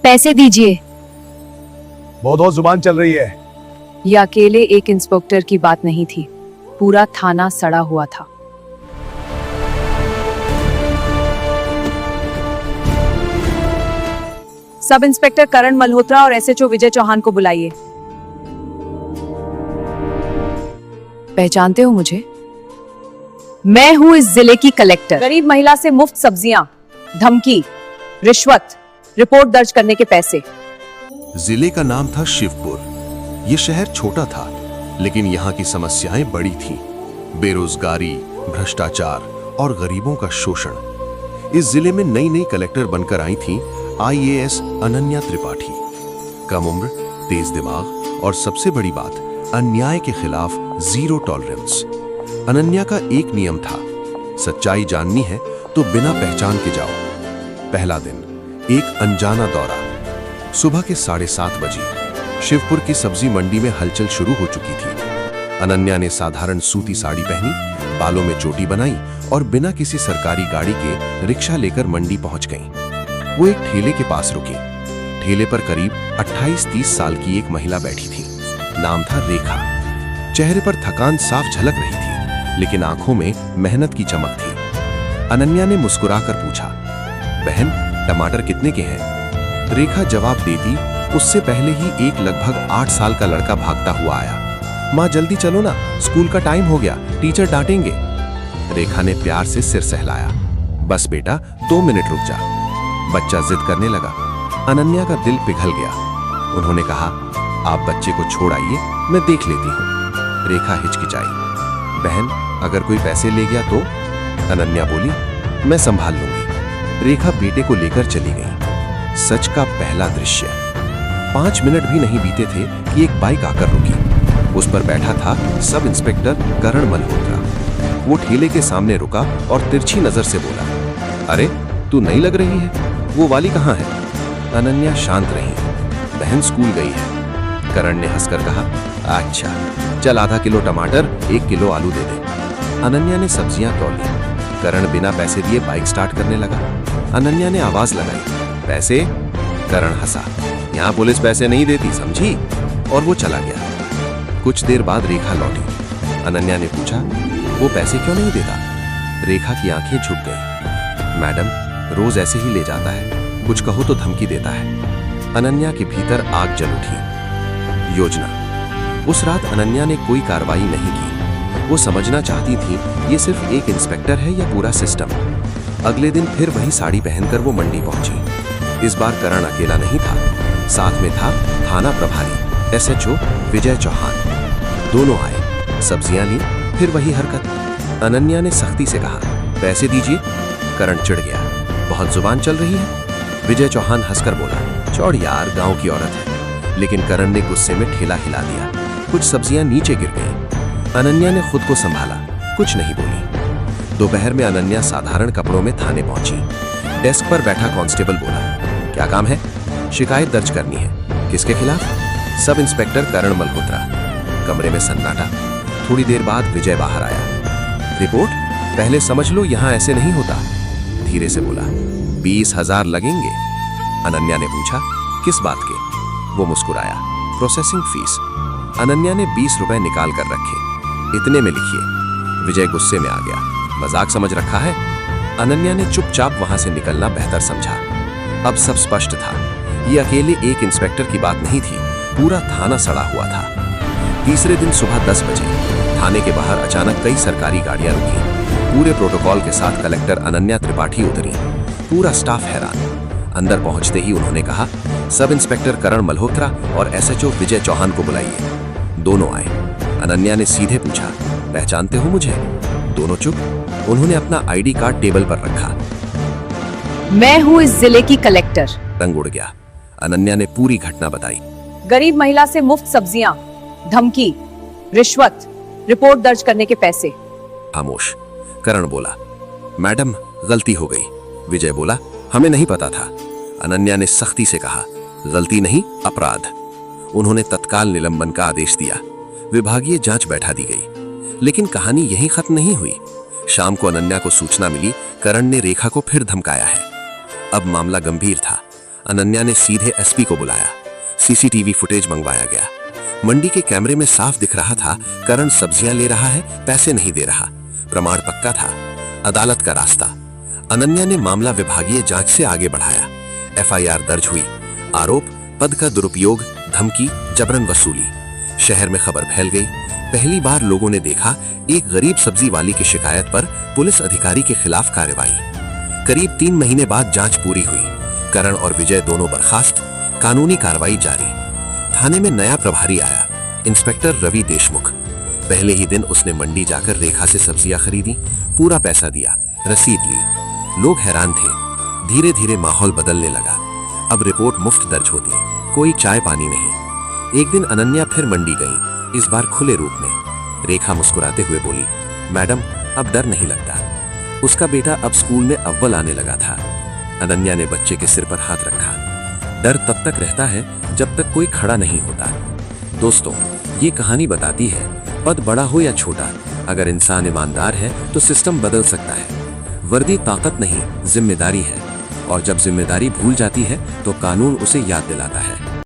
पैसे दीजिए। बहुत जुबान चल रही है। यह अकेले एक इंस्पेक्टर की बात नहीं थी, पूरा थाना सड़ा हुआ था। सब इंस्पेक्टर करण मल्होत्रा और एसएचओ विजय चौहान को बुलाइए। पहचानते हो मुझे? मैं हूं इस जिले की कलेक्टर। गरीब महिला से मुफ्त सब्जियां, धमकी, रिश्वत, रिपोर्ट दर्ज करने के पैसे। जिले का नाम था शिवपुर। ये शहर छोटा था, लेकिन यहाँ की समस्याएं बड़ी थीं। बेरोजगारी, भ्रष्टाचार और गरीबों का शोषण। इस जिले में नई नई कलेक्टर बनकर आई थीं आईएएस अनन्या त्रिपाठी। कम उम्र, तेज दिमाग और सबसे बड़ी बात, अन्याय के खिलाफ जीरो टॉलरेंस। अनन्या का एक नियम था, सच्चाई जाननी है तो बिना पहचान के जाओ। पहला दिन, एक अनजाना दौरा। सुबह के 7:30 बजे शिवपुर की सब्जी मंडी में हलचल शुरू हो चुकी थी। अनन्या ने साधारण सूती साड़ी पहनी, बालों में चोटी बनाई और बिना किसी सरकारी गाड़ी के रिक्शा लेकर मंडी पहुंच गई। वो एक ठेले के पास रुकी। ठेले पर करीब 28-30 साल की एक महिला बैठी थी। नाम था रेखा। चेहरे पर थकान साफ झलक रही थी, लेकिन आंखों में मेहनत की चमक थी। अनन्या ने मुस्कुराकर पूछा, बहन, टमाटर कितने के हैं? रेखा जवाब देती, उससे पहले ही एक लगभग 8 साल का लड़का भागता हुआ आया। माँ जल्दी चलो ना, स्कूल का टाइम हो गया, टीचर डांटेंगे। रेखा ने प्यार से सिर सहलाया। बस बेटा, 2 मिनट रुक जा। बच्चा जिद करने लगा। अनन्या का दिल पिघल गया। उन्होंने कहा, आप बच्चे को छोड़ आइए, मैं देख लेती हूँ। रेखा हिचकिचाई। बहन, अगर कोई पैसे ले गया तो? अनन्या बोली, मैं संभाल लूंगी। रेखा बेटे को लेकर चली गई। सच का पहला दृश्य। 5 मिनट भी नहीं बीते थे कि एक बाइक आकर रुकी। उस पर बैठा था सब इंस्पेक्टर करण मल्होत्रा। वो ठेले के सामने रुका और तिरछी नजर से बोला, अरे तू नहीं लग रही है, वो वाली कहाँ है? अनन्या शांत रही। बहन स्कूल गई है। करण ने हंसकर कहा, अच्छा चल, आधा किलो टमाटर, 1 किलो आलू दे दे। अनन्या ने सब्जियां तौली। करण बिना पैसे दिए बाइक स्टार्ट करने लगा। अनन्या ने आवाज लगाई, पैसे? करण हंसा, यहाँ पुलिस पैसे नहीं देती, समझी? और वो चला गया। कुछ देर बाद रेखा लौटी। अनन्या ने पूछा, वो पैसे क्यों नहीं देता? रेखा की आंखें झुक गई। मैडम, रोज ऐसे ही ले जाता है, कुछ कहो तो धमकी देता है। अनन्या के भीतर आग जल उठी। योजना। उस रात अनन्या ने कोई कार्रवाई नहीं की। वो समझना चाहती थी ये सिर्फ एक इंस्पेक्टर है या पूरा सिस्टम। अगले दिन फिर वही साड़ी पहनकर वो मंडी पहुंची। इस बार करण अकेला नहीं था, साथ में था थाना प्रभारी एसएचओ विजय चौहान। दोनों आए, सब्जियां ली, फिर वही हरकत। अनन्या ने सख्ती से कहा, पैसे दीजिए। करण चिढ़ गया, बहुत जुबान चल रही है। विजय चौहान हंसकर बोला, छोड़ यार, गांव की औरत है। लेकिन करण ने गुस्से में ठेला हिला दिया। कुछ सब्जियां नीचे गिर गईं। अनन्या ने खुद को संभाला, कुछ नहीं बोली। दोपहर में अनन्या साधारण कपड़ों में थाने पहुंची। डेस्क पर बैठा कांस्टेबल बोला, क्या काम है? शिकायत दर्ज करनी है। किसके खिलाफ? सब इंस्पेक्टर करण मल्होत्रा। कमरे में सन्नाटा। थोड़ी देर बाद विजय बाहर आया। रिपोर्ट? पहले समझ लो, यहां ऐसे नहीं होता। धीरे से बोला, 20,000 लगेंगे। अनन्या ने पूछा, किस बात के? वो मुस्कुराया, प्रोसेसिंग फीस। अनन्या ने 20 रुपए निकाल कर रखे। इतने में लिखिए। विजय गुस्से में आ गया, मजाक समझ रखा है? अनन्या ने चुपचाप वहां से निकलना बेहतर समझा। अब सब स्पष्ट था, ये अकेले एक इंस्पेक्टर की बात नहीं थी, पूरा थाना सड़ा हुआ था। तीसरे दिन सुबह 10 बजे थाने के बाहर अचानक कई सरकारी गाड़ियां रुकी। पूरे प्रोटोकॉल के साथ कलेक्टर अनन्या त्रिपाठी उतरी। पूरा स्टाफ हैरान। अंदर पहुंचते ही उन्होंने कहा, सब इंस्पेक्टर करण मल्होत्रा और एसएचओ विजय चौहान को बुलाइए। दोनों आए। अनन्या ने सीधे पूछा, पहचानते हो मुझे? दोनों चुप। उन्होंने अपना आईडी कार्ड टेबल पर रखा। मैं हूं इस जिले की कलेक्टर। रंग उड़ गया। अनन्या ने पूरी घटना बताई। गरीब महिला से मुफ्त सब्जियां, धमकी, रिश्वत, रिपोर्ट दर्ज करने के पैसे। खामोश। करण बोला, मैडम गलती हो गई। विजय बोला, हमें नहीं पता था। अनन्या ने सख्ती से कहा, गलती नहीं, अपराध। उन्होंने तत्काल निलंबन का आदेश दिया। विभागीय जांच बैठा दी गई। लेकिन कहानी यहीं खत्म नहीं हुई। शाम को अनन्या को सूचना मिली, करण ने रेखा को फिर धमकाया है। अब मामला गंभीर था। अनन्या ने सीधे एसपी को बुलाया। सीसीटीवी फुटेज मंगवाया गया। मंडी के कैमरे में साफ दिख रहा था करण सब्जियां ले रहा है, पैसे नहीं दे रहा। प्रमाण पक्का था। अदालत का रास्ता। अनन्या ने मामला विभागीय जांच से आगे बढ़ाया। एफआईआर दर्ज हुई। आरोप पद का दुरुपयोग, धमकी, जबरन वसूली। शहर में खबर फैल गई। पहली बार लोगों ने देखा एक गरीब सब्जी वाली की शिकायत पर पुलिस अधिकारी के खिलाफ कार्रवाई। करीब 3 महीने बाद जांच पूरी हुई। करण और विजय दोनों बर्खास्त। कानूनी कार्रवाई जारी। थाने में नया प्रभारी आया, इंस्पेक्टर रवि देशमुख। पहले ही दिन उसने मंडी जाकर रेखा से सब्जियां खरीदी, पूरा पैसा दिया, रसीद ली। लोग हैरान थे। धीरे धीरे माहौल बदलने लगा। अब रिपोर्ट मुफ्त दर्ज होती, कोई चाय पानी नहीं। एक दिन अनन्या फिर मंडी गई, इस बार खुले रूप में। रेखा मुस्कुराते हुए बोली, मैडम अब डर नहीं लगता। उसका बेटा अब स्कूल में अव्वल आने लगा था। अनन्या ने बच्चे के सिर पर हाथ रखा। डर तब तक रहता है जब तक कोई खड़ा नहीं होता। दोस्तों, ये कहानी बताती है पद बड़ा हो या छोटा, अगर इंसान ईमानदार है तो सिस्टम बदल सकता है। वर्दी ताकत नहीं, जिम्मेदारी है, और जब जिम्मेदारी भूल जाती है तो कानून उसे याद दिलाता है।